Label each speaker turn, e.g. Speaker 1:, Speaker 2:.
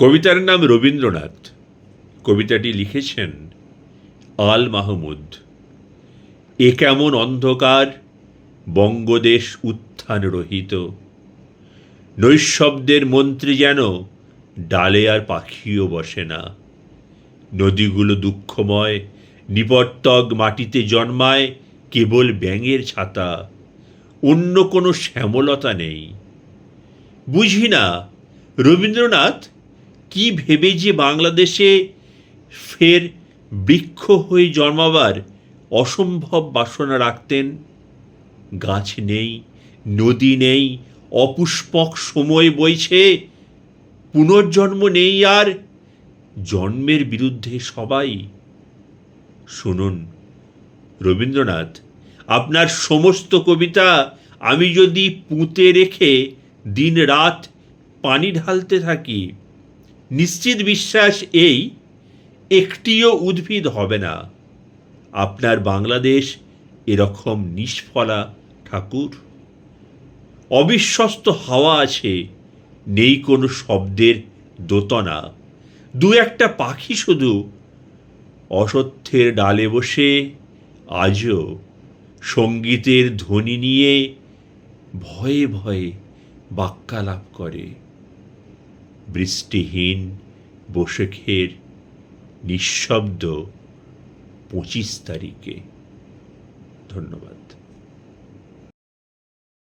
Speaker 1: কবিতার নাম রবীন্দ্রনাথ। কবিতাটি লিখেছেন আল মাহমুদ। এ কেমন অন্ধকার বঙ্গদেশ উত্থান রহিত, নৈঃশব্দের মন্ত্রী যেন ডালে আর পাখিও বসে না। নদীগুলো দুঃখময়, নিবর্তক মাটিতে জন্মায় কেবল ব্যাঙের ছাতা, অন্য কোনো শ্যামলতা নেই। বুঝি না রবীন্দ্রনাথ কি ভেবে যে বাংলাদেশে ফের বৃক্ষ হয়ে জন্মাবার অসম্ভব বাসনা রাখতেন। গাছ নেই, নদী নেই, অপুষ্পক সময় বইছে, পুনর্জন্ম নেই আর, জন্মের বিরুদ্ধে সবাই। শুনুন রবীন্দ্রনাথ, আপনার সমস্ত কবিতা আমি যদি পুঁতে রেখে দিন রাত পানি ঢালতে থাকি, নিশ্চিত বিশ্বাস এই, একটিও উদ্ভিদ হবে না। আপনার বাংলাদেশ এরকম নিষ্ফলা ঠাকুর। অবিশ্বস্ত হাওয়া আছে, নেই কোনো শব্দের দোতনা। দু একটা পাখি শুধু অসত্যের ডালে বসে আজও সঙ্গীতের ধ্বনি নিয়ে ভয়ে ভয়ে বাক্যালাপ করে। বৃষ্টিহীন বৈশাখের নিঃশব্দ 25 তারিখে। ধন্যবাদ।